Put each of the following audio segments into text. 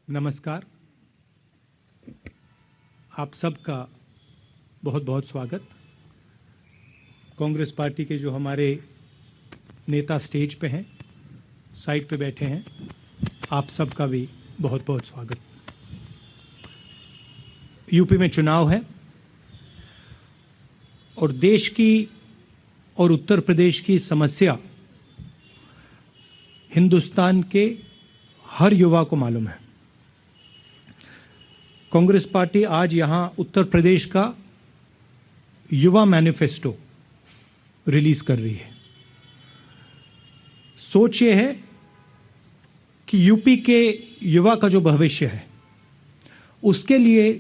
नमस्कार। आप सबका बहुत बहुत स्वागत। कांग्रेस पार्टी के जो हमारे नेता स्टेज पे हैं, साइड पे बैठे हैं, आप सबका भी बहुत बहुत स्वागत। यूपी में चुनाव है और देश की और उत्तर प्रदेश की समस्या हिंदुस्तान के हर युवा को मालूम है। कांग्रेस पार्टी आज यहां उत्तर प्रदेश का युवा मैनिफेस्टो रिलीज कर रही है। सोच ये है कि यूपी के युवा का जो भविष्य है उसके लिए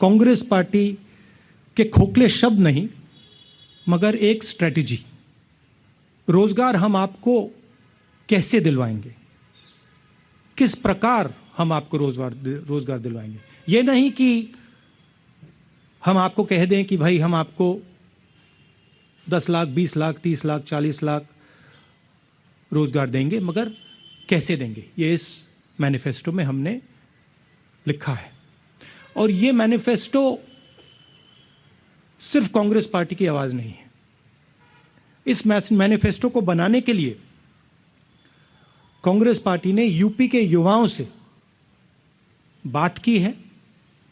कांग्रेस पार्टी के खोखले शब्द नहीं मगर एक स्ट्रेटजी, रोजगार हम आपको कैसे दिलवाएंगे, किस प्रकार हम आपको रोजगार दिलवाएंगे। ये नहीं कि हम आपको कह दें कि भाई हम आपको 10 लाख, 20 लाख, 30 लाख, 40 लाख रोजगार देंगे, मगर कैसे देंगे, ये इस मैनिफेस्टो में हमने लिखा है। और ये मैनिफेस्टो सिर्फ कांग्रेस पार्टी की आवाज नहीं है। इस मैनिफेस्टो को बनाने के लिए कांग्रेस पार्टी ने यूपी के युवाओं से बात की है,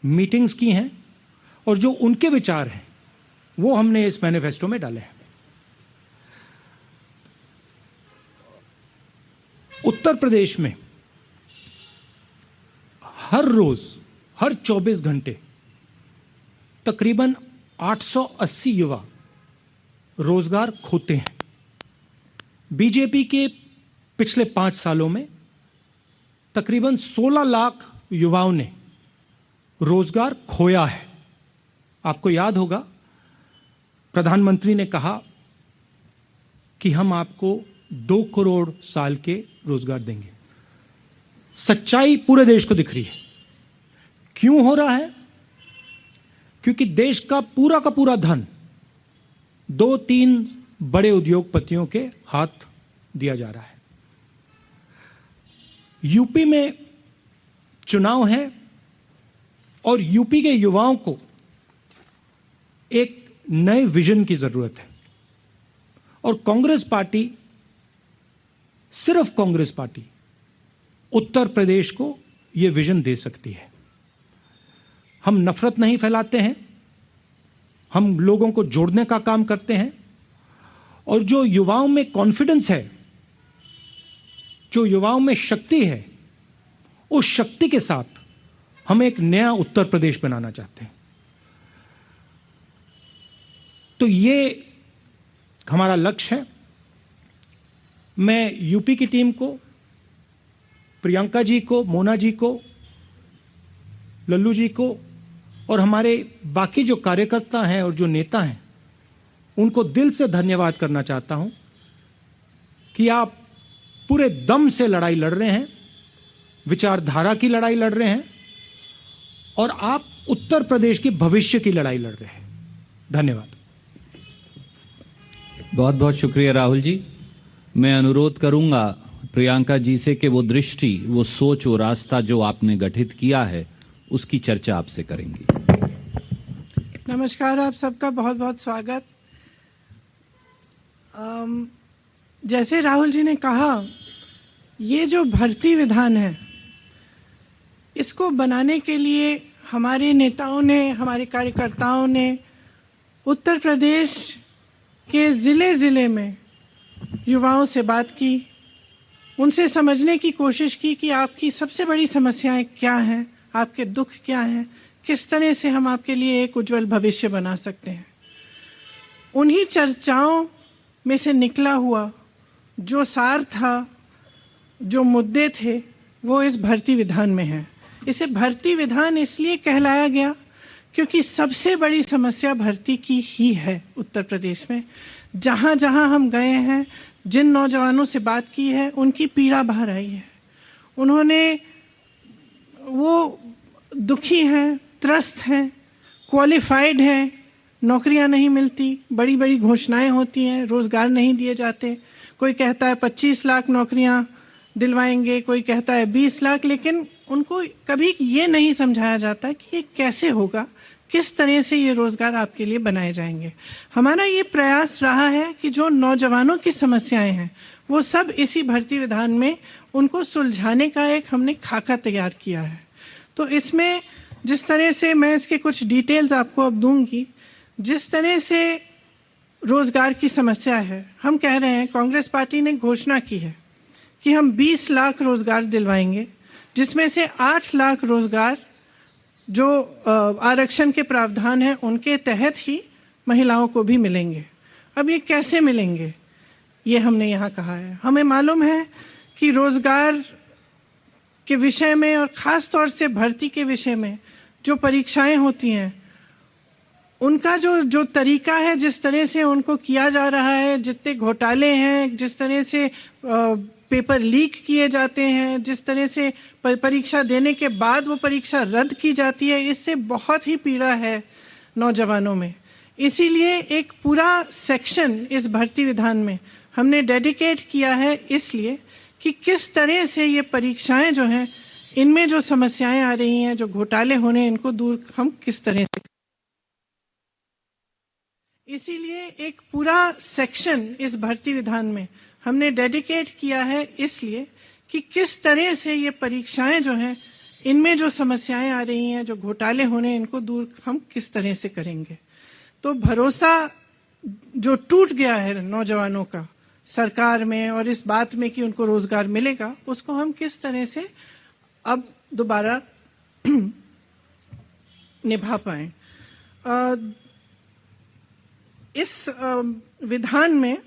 मीटिंग्स की हैं और जो उनके विचार हैं वो हमने इस मैनिफेस्टो में डाले हैं। उत्तर प्रदेश में हर रोज, हर 24 घंटे तकरीबन 880 युवा रोजगार खोते हैं। बीजेपी के पिछले 5 सालों में तकरीबन 16 लाख युवाओं ने रोजगार खोया है। आपको याद होगा प्रधानमंत्री ने कहा कि हम आपको 2 करोड़ साल के रोजगार देंगे। सच्चाई पूरे देश को दिख रही है। क्यों हो रहा है? क्योंकि देश का पूरा धन 2-3 बड़े उद्योगपतियों के हाथ दिया जा रहा है। यूपी में चुनाव है और यूपी के युवाओं को एक नए विजन की जरूरत है और कांग्रेस पार्टी, सिर्फ कांग्रेस पार्टी उत्तर प्रदेश को यह विजन दे सकती है। हम नफरत नहीं फैलाते हैं, हम लोगों को जोड़ने का काम करते हैं और जो युवाओं में कॉन्फिडेंस है, जो युवाओं में शक्ति है, उस शक्ति के साथ हम एक नया उत्तर प्रदेश बनाना चाहते हैं। तो ये हमारा लक्ष्य है। मैं यूपी की टीम को, प्रियंका जी को, मोना जी को, लल्लू जी को और हमारे बाकी जो कार्यकर्ता हैं और जो नेता हैं उनको दिल से धन्यवाद करना चाहता हूं कि आप पूरे दम से लड़ाई लड़ रहे हैं, विचारधारा की लड़ाई लड़ रहे हैं और आप उत्तर प्रदेश की भविष्य की लड़ाई लड़ रहे हैं। धन्यवाद। बहुत बहुत शुक्रिया राहुल जी। मैं अनुरोध करूंगा प्रियंका जी से कि वो दृष्टि, वो सोच, वो रास्ता जो आपने गठित किया है उसकी चर्चा आपसे करेंगी। नमस्कार, आप सबका बहुत बहुत स्वागत। जैसे राहुल जी ने कहा, ये जो भर्ती विधान है इसको बनाने के लिए हमारे नेताओं ने, हमारे कार्यकर्ताओं ने उत्तर प्रदेश के जिले में युवाओं से बात की, उनसे समझने की कोशिश की कि आपकी सबसे बड़ी समस्याएं क्या हैं, आपके दुख क्या हैं, किस तरह से हम आपके लिए एक उज्जवल भविष्य बना सकते हैं। उन्हीं चर्चाओं में से निकला हुआ जो सार था, जो मुद्दे थे, वो इस भर्ती विधान में है। इसे भर्ती विधान इसलिए कहलाया गया क्योंकि सबसे बड़ी समस्या भर्ती की ही है उत्तर प्रदेश में। जहां जहां हम गए हैं, जिन नौजवानों से बात की है, उनकी पीड़ा बाहर आई है। उन्होंने, वो दुखी हैं, त्रस्त हैं, क्वालिफाइड हैं, नौकरियां नहीं मिलती, बड़ी बड़ी घोषणाएं होती हैं, रोजगार नहीं दिए जाते। कोई कहता है 25 लाख नौकरियां दिलवाएंगे, कोई कहता है 20 लाख, लेकिन उनको कभी ये नहीं समझाया जाता कि ये कैसे होगा, किस तरह से ये रोजगार आपके लिए बनाए जाएंगे। हमारा ये प्रयास रहा है कि जो नौजवानों की समस्याएं हैं वो सब इसी भर्ती विधान में उनको सुलझाने का एक हमने खाका तैयार किया है। तो इसमें जिस तरह से मैं इसके कुछ डिटेल्स आपको अब दूंगी, जिस तरह से रोजगार की समस्या है, हम कह रहे हैं, कांग्रेस पार्टी ने घोषणा की है कि हम 20 लाख रोजगार दिलवाएंगे, जिसमें से 8 लाख रोजगार जो आरक्षण के प्रावधान है उनके तहत ही महिलाओं को भी मिलेंगे। अब ये कैसे मिलेंगे, ये हमने यहाँ कहा है। हमें मालूम है कि रोजगार के विषय में और खास तौर से भर्ती के विषय में जो परीक्षाएं होती हैं, उनका जो तरीका है, जिस तरह से उनको किया जा रहा है, जितने घोटाले हैं, जिस तरह से पेपर लीक किए जाते हैं, जिस तरह से परीक्षा देने के बाद वो परीक्षा रद्द की जाती है, इससे बहुत ही पीड़ा है नौजवानों में। इसीलिए एक पूरा सेक्शन इस भर्ती विधान में हमने डेडिकेट किया है, इसलिए कि किस तरह से ये परीक्षाएं जो हैं, इनमें जो समस्याएं आ रही हैं, जो घोटाले होने, इनको दूर हम किस तरह से। इसीलिए एक पूरा सेक्शन इस भर्ती विधान में हमने डेडिकेट किया है, इसलिए कि किस तरह से ये परीक्षाएं जो हैं, इनमें जो समस्याएं आ रही हैं, जो घोटाले होने, इनको दूर हम किस तरह से करेंगे। तो भरोसा जो टूट गया है नौजवानों का सरकार में और इस बात में कि उनको रोजगार मिलेगा, उसको हम किस तरह से अब दोबारा निभा पाएं। इस विधान में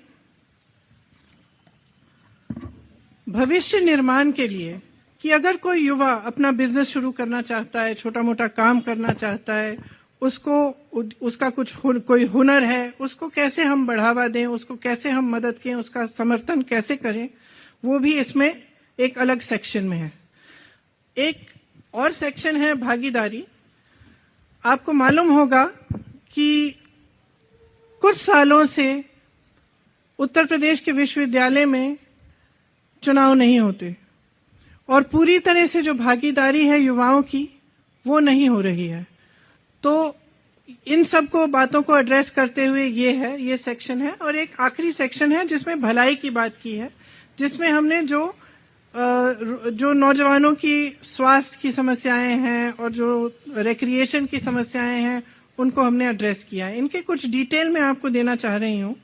भविष्य निर्माण के लिए कि अगर कोई युवा अपना बिजनेस शुरू करना चाहता है, छोटा मोटा काम करना चाहता है, उसका कोई हुनर है, उसको कैसे हम बढ़ावा दें, उसको कैसे हम मदद करें, उसका समर्थन कैसे करें, वो भी इसमें एक अलग सेक्शन में है। एक और सेक्शन है भागीदारी। आपको मालूम होगा कि कुछ सालों से उत्तर प्रदेश के विश्वविद्यालय में चुनाव नहीं होते और पूरी तरह से जो भागीदारी है युवाओं की वो नहीं हो रही है। तो इन सब को बातों को एड्रेस करते हुए ये सेक्शन है। और एक आखिरी सेक्शन है जिसमें भलाई की बात की है, जिसमें हमने जो नौजवानों की स्वास्थ्य की समस्याएं हैं और जो रिक्रिएशन की समस्याएं हैं, उनको हमने एड्रेस किया है। इनके कुछ डिटेल में आपको देना चाह रही हूं।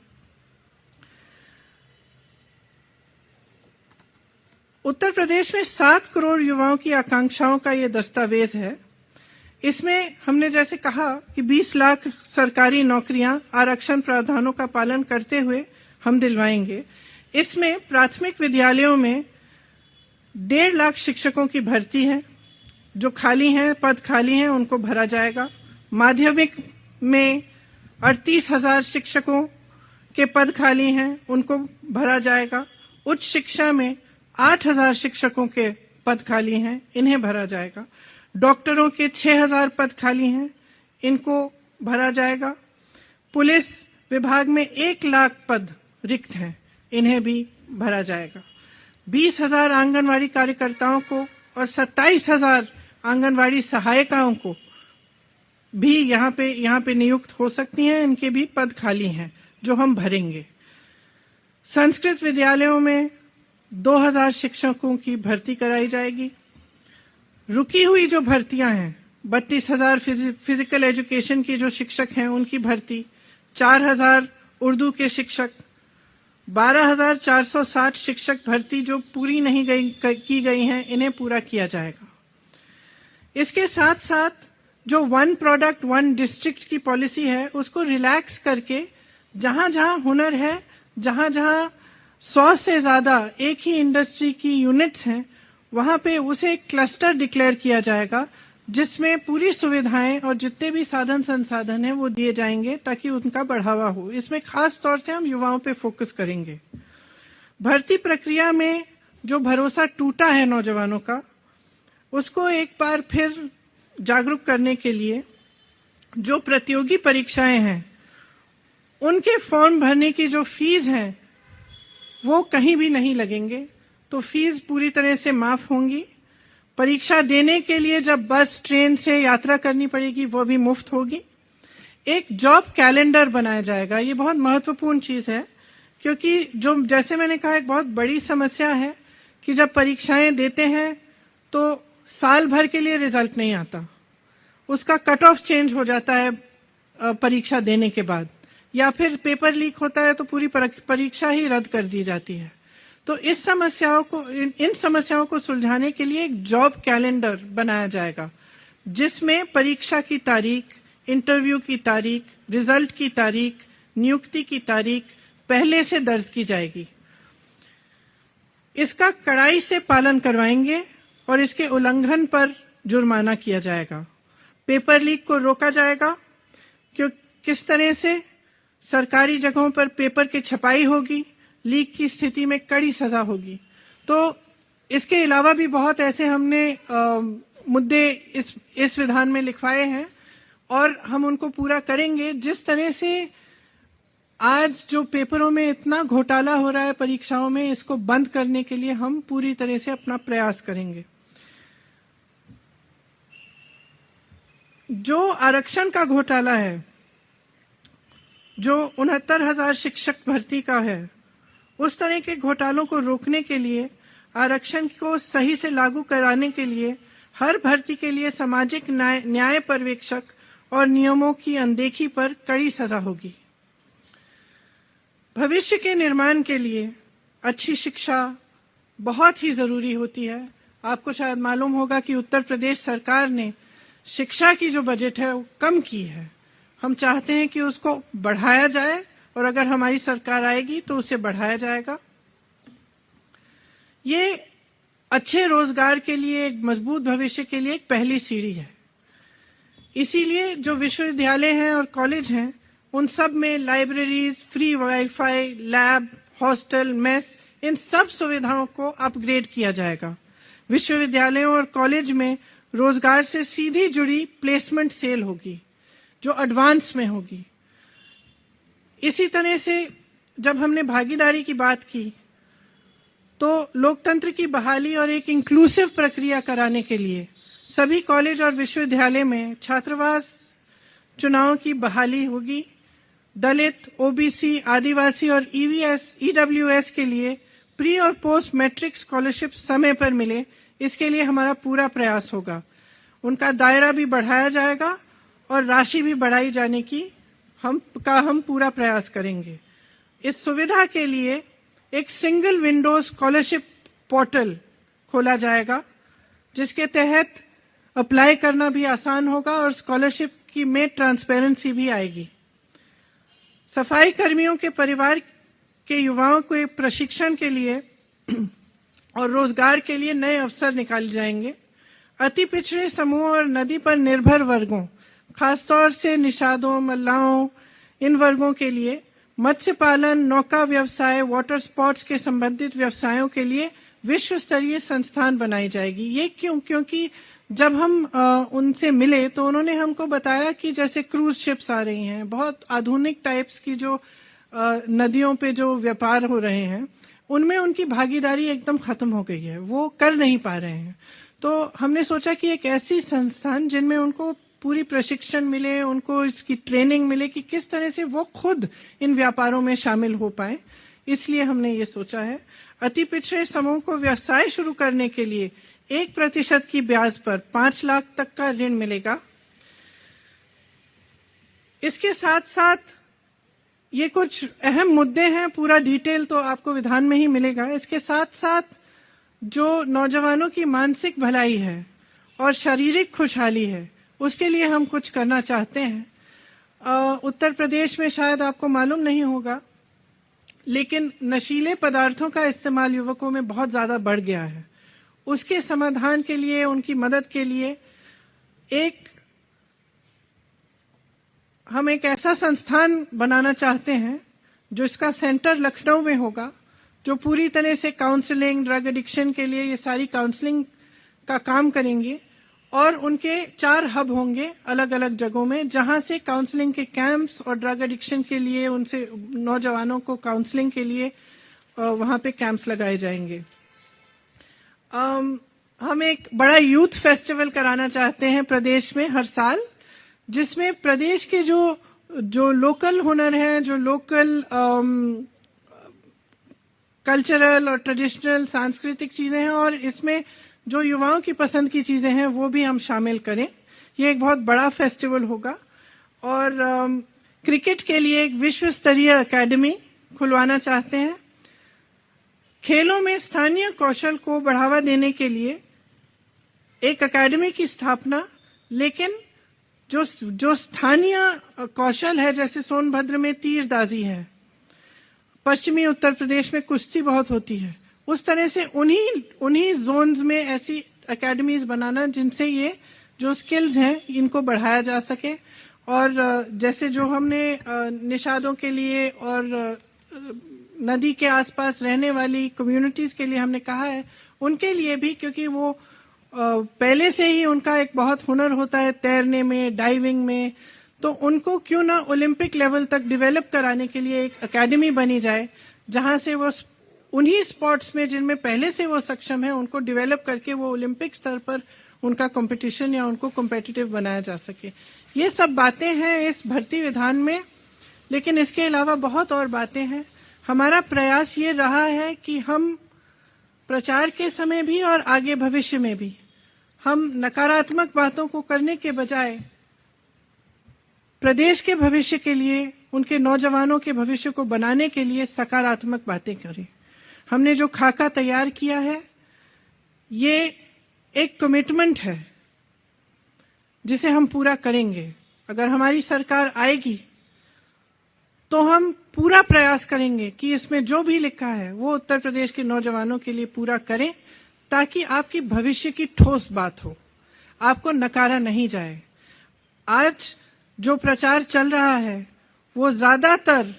उत्तर प्रदेश में 7 करोड़ युवाओं की आकांक्षाओं का ये दस्तावेज है। इसमें हमने जैसे कहा कि 20 लाख सरकारी नौकरियां आरक्षण प्रावधानों का पालन करते हुए हम दिलवाएंगे। इसमें प्राथमिक विद्यालयों में 1.5 लाख शिक्षकों की भर्ती है, जो खाली हैं, पद खाली हैं, उनको भरा जाएगा। माध्यमिक में 38,000 शिक्षकों के पद खाली हैं, उनको भरा जाएगा। उच्च शिक्षा में 8,000 शिक्षकों के पद खाली हैं, इन्हें भरा जाएगा। डॉक्टरों के 6,000 पद खाली हैं, इनको भरा जाएगा। पुलिस विभाग में 1 लाख पद रिक्त हैं, इन्हें भी भरा जाएगा। 20,000 आंगनवाड़ी कार्यकर्ताओं को और 27,000 आंगनवाड़ी सहायिकाओं को भी यहाँ पे नियुक्त हो सकती हैं, इनके भी पद खाली हैं जो हम भरेंगे। संस्कृत विद्यालयों में 2,000 शिक्षकों की भर्ती कराई जाएगी। रुकी हुई जो भर्तियां हैं, 32,000 फिजिकल एजुकेशन की जो शिक्षक हैं उनकी भर्ती, 4,000 उर्दू के शिक्षक, 12,460 शिक्षक भर्ती जो पूरी नहीं की गई हैं, इन्हें पूरा किया जाएगा। इसके साथ साथ जो 1 प्रोडक्ट 1 डिस्ट्रिक्ट की पॉलिसी है, उसको रिलैक्स करके जहां जहां हुनर है, जहां जहां 100 से ज्यादा एक ही इंडस्ट्री की यूनिट्स हैं, वहां पे उसे क्लस्टर डिक्लेयर किया जाएगा, जिसमें पूरी सुविधाएं और जितने भी साधन संसाधन हैं वो दिए जाएंगे ताकि उनका बढ़ावा हो। इसमें खास तौर से हम युवाओं पे फोकस करेंगे। भर्ती प्रक्रिया में जो भरोसा टूटा है नौजवानों का, उसको एक बार फिर जागरूक करने के लिए जो प्रतियोगी परीक्षाएं हैं, उनके फॉर्म भरने की जो फीस है वो कहीं भी नहीं लगेंगे, तो फीस पूरी तरह से माफ होंगी। परीक्षा देने के लिए जब बस ट्रेन से यात्रा करनी पड़ेगी वो भी मुफ्त होगी। एक जॉब कैलेंडर बनाया जाएगा। ये बहुत महत्वपूर्ण चीज है, क्योंकि जो जैसे मैंने कहा एक बहुत बड़ी समस्या है कि जब परीक्षाएं देते हैं तो साल भर के लिए रिजल्ट नहीं आता, उसका कट ऑफ चेंज हो जाता है परीक्षा देने के बाद, या फिर पेपर लीक होता है तो पूरी परीक्षा ही रद्द कर दी जाती है। तो इन समस्याओं को सुलझाने के लिए एक जॉब कैलेंडर बनाया जाएगा, जिसमें परीक्षा की तारीख, इंटरव्यू की तारीख, रिजल्ट की तारीख, नियुक्ति की तारीख पहले से दर्ज की जाएगी। इसका कड़ाई से पालन करवाएंगे और इसके उल्लंघन पर जुर्माना किया जाएगा। पेपर लीक को रोका जाएगा, क्यों किस तरह से सरकारी जगहों पर पेपर की छपाई होगी, लीक की स्थिति में कड़ी सजा होगी। तो इसके अलावा भी बहुत ऐसे हमने मुद्दे इस विधान में लिखवाए हैं और हम उनको पूरा करेंगे। जिस तरह से आज जो पेपरों में इतना घोटाला हो रहा है परीक्षाओं में, इसको बंद करने के लिए हम पूरी तरह से अपना प्रयास करेंगे। जो आरक्षण का घोटाला है, जो 69,000 शिक्षक भर्ती का है, उस तरह के घोटालों को रोकने के लिए, आरक्षण को सही से लागू कराने के लिए हर भर्ती के लिए सामाजिक न्याय पर्यवेक्षक और नियमों की अनदेखी पर कड़ी सजा होगी। भविष्य के निर्माण के लिए अच्छी शिक्षा बहुत ही जरूरी होती है। आपको शायद मालूम होगा कि उत्तर प्रदेश सरकार ने शिक्षा की जो बजट है वो कम की है। हम चाहते हैं कि उसको बढ़ाया जाए और अगर हमारी सरकार आएगी तो उसे बढ़ाया जाएगा। ये अच्छे रोजगार के लिए, एक मजबूत भविष्य के लिए एक पहली सीढ़ी है। इसीलिए जो विश्वविद्यालय हैं और कॉलेज हैं, उन सब में libraries, free wifi, lab, hostel, mess, इन सब सुविधाओं को अपग्रेड किया जाएगा। विश्वविद्यालयों और कॉलेज में रोजगार से सीधी जुड़ी प्लेसमेंट सेल होगी, जो एडवांस में होगी। इसी तरह से जब हमने भागीदारी की बात की, तो लोकतंत्र की बहाली और एक इंक्लूसिव प्रक्रिया कराने के लिए सभी कॉलेज और विश्वविद्यालय में छात्रावास चुनाव की बहाली होगी। दलित, ओबीसी, आदिवासी और ईडब्ल्यूएस के लिए प्री और पोस्ट मैट्रिक स्कॉलरशिप समय पर मिले, इसके लिए हमारा पूरा प्रयास होगा। उनका दायरा भी बढ़ाया जाएगा और राशि भी बढ़ाई जाने की हम पूरा प्रयास करेंगे। इस सुविधा के लिए एक सिंगल विंडो स्कॉलरशिप पोर्टल खोला जाएगा, जिसके तहत अप्लाई करना भी आसान होगा और स्कॉलरशिप की में ट्रांसपेरेंसी भी आएगी। सफाई कर्मियों के परिवार के युवाओं को एक प्रशिक्षण के लिए और रोजगार के लिए नए अवसर निकाले जाएंगे। अति पिछड़े समूहों और नदी पर निर्भर वर्गों, खासतौर से निषादों, मल्लाहों, इन वर्गों के लिए मत्स्य पालन, नौका व्यवसाय, वाटर स्पोर्ट्स के संबंधित व्यवसायों के लिए विश्व स्तरीय संस्थान बनाई जाएगी। ये क्योंकि जब हम उनसे मिले तो उन्होंने हमको बताया कि जैसे क्रूज शिप्स आ रही हैं, बहुत आधुनिक टाइप्स की जो नदियों पे जो व्यापार हो रहे हैं, उनमें उनकी भागीदारी एकदम खत्म हो गई है, वो कर नहीं पा रहे हैं। तो हमने सोचा कि एक ऐसी संस्थान जिनमें उनको पूरी प्रशिक्षण मिले, उनको इसकी ट्रेनिंग मिले कि किस तरह से वो खुद इन व्यापारों में शामिल हो पाए, इसलिए हमने ये सोचा है। अति पिछड़े समूह को व्यवसाय शुरू करने के लिए 1% की ब्याज पर 5 लाख तक का ऋण मिलेगा। इसके साथ साथ ये कुछ अहम मुद्दे हैं, पूरा डिटेल तो आपको विधान में ही मिलेगा। इसके साथ साथ जो नौजवानों की मानसिक भलाई है और शारीरिक खुशहाली है, उसके लिए हम कुछ करना चाहते हैं। उत्तर प्रदेश में शायद आपको मालूम नहीं होगा, लेकिन नशीले पदार्थों का इस्तेमाल युवकों में बहुत ज्यादा बढ़ गया है। उसके समाधान के लिए, उनकी मदद के लिए हम एक ऐसा संस्थान बनाना चाहते हैं जो इसका सेंटर लखनऊ में होगा, जो पूरी तरह से काउंसलिंग, ड्रग एडिक्शन के लिए ये सारी काउंसलिंग का काम करेंगे। और उनके 4 हब होंगे अलग अलग जगहों में, जहां से काउंसलिंग के कैंप्स और ड्रग एडिक्शन के लिए उनसे नौजवानों को काउंसलिंग के लिए वहां पे कैंप्स लगाए जाएंगे। हम एक बड़ा यूथ फेस्टिवल कराना चाहते हैं प्रदेश में हर साल, जिसमें प्रदेश के जो लोकल हुनर हैं, जो लोकल कल्चरल और ट्रेडिशनल सांस्कृतिक चीजें हैं, और इसमें जो युवाओं की पसंद की चीजें हैं वो भी हम शामिल करें। ये एक बहुत बड़ा फेस्टिवल होगा। और क्रिकेट के लिए एक विश्व स्तरीय एकेडमी खुलवाना चाहते हैं। खेलों में स्थानीय कौशल को बढ़ावा देने के लिए एक एकेडमी की स्थापना, लेकिन जो स्थानीय कौशल है, जैसे सोनभद्र में तीरंदाजी है, पश्चिमी उत्तर प्रदेश में कुश्ती बहुत होती है, उस तरह से उन्हीं जोन्स में ऐसी एकेडमीज बनाना जिनसे ये जो स्किल्स हैं इनको बढ़ाया जा सके। और जैसे जो हमने निषादों के लिए और नदी के आसपास रहने वाली कम्युनिटीज के लिए हमने कहा है, उनके लिए भी, क्योंकि वो पहले से ही उनका एक बहुत हुनर होता है तैरने में, डाइविंग में, तो उनको क्यों ना ओलंपिक लेवल तक डेवलप कराने के लिए एक एकेडमी बनी जाए, जहां से वो उन्हीं स्पोर्ट्स में जिनमें पहले से वो सक्षम है उनको डेवलप करके वो ओलंपिक स्तर पर उनका कंपटीशन या उनको कॉम्पिटिटिव बनाया जा सके। ये सब बातें हैं इस भर्ती विधान में, लेकिन इसके अलावा बहुत और बातें हैं। हमारा प्रयास ये रहा है कि हम प्रचार के समय भी और आगे भविष्य में भी हम नकारात्मक बातों को करने के बजाय प्रदेश के भविष्य के लिए, उनके नौजवानों के भविष्य को बनाने के लिए सकारात्मक बातें करें। हमने जो खाका तैयार किया है ये एक कमिटमेंट है जिसे हम पूरा करेंगे। अगर हमारी सरकार आएगी तो हम पूरा प्रयास करेंगे कि इसमें जो भी लिखा है वो उत्तर प्रदेश के नौजवानों के लिए पूरा करें, ताकि आपकी भविष्य की ठोस बात हो, आपको नकारा नहीं जाए। आज जो प्रचार चल रहा है वो ज्यादातर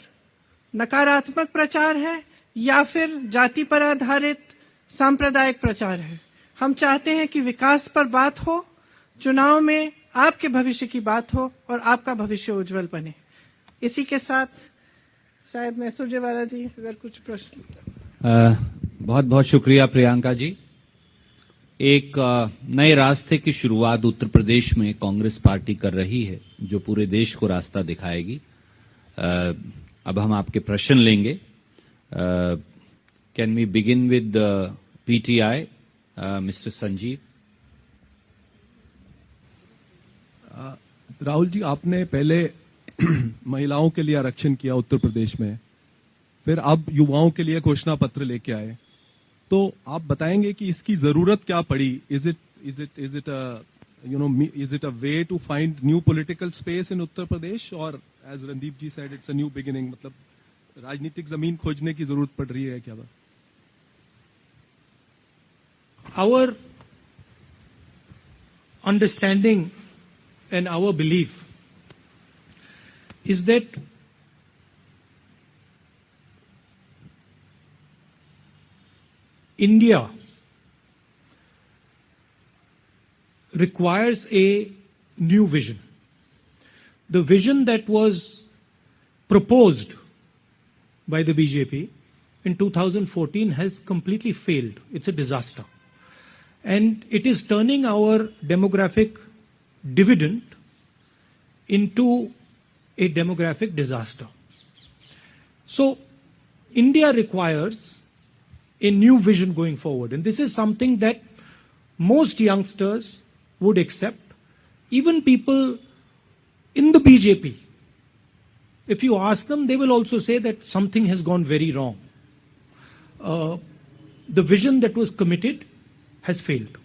नकारात्मक प्रचार है या फिर जाति पर आधारित सांप्रदायिक प्रचार है। हम चाहते हैं कि विकास पर बात हो, चुनाव में आपके भविष्य की बात हो और आपका भविष्य उज्जवल बने। इसी के साथ शायद मैं सुरजेवाला जी अगर कुछ प्रश्न। बहुत बहुत शुक्रिया प्रियंका जी। एक नए रास्ते की शुरुआत उत्तर प्रदेश में कांग्रेस पार्टी कर रही है, जो पूरे देश को रास्ता दिखाएगी। अब हम आपके प्रश्न लेंगे। Can we begin with PTI, mister Sanjeev. Rahul ji, आपने पहले महिलाओं के लिए आरक्षण किया उत्तर प्रदेश में, फिर अब युवाओं के लिए घोषणा पत्र लेके आए, तो आप बताएंगे कि इसकी जरूरत क्या पड़ी? Is it a way to find new political space in Uttar Pradesh, और as Randeep ji said it's a new beginning, मतलब राजनीतिक जमीन खोजने की जरूरत पड़ रही है क्या? Our understanding and our belief is that India requires a new vision. The vision that was proposed by the BJP in 2014 has completely failed. It's a disaster. And it is turning our demographic dividend into a demographic disaster. So, India requires a new vision going forward. And this is something that most youngsters would accept. Even people in the BJP, if you ask them, they will also say that something has gone very wrong. The vision that was committed has failed.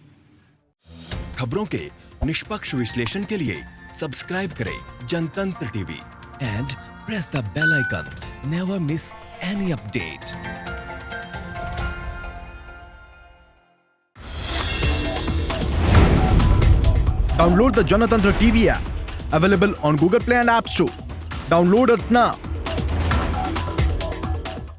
खबरों के निष्पक्ष विश्लेषण के लिए subscribe करें Janatantra TV and press the bell icon. Never miss any update. Download the Janatantra TV app, available on Google Play and App Store. Download it now.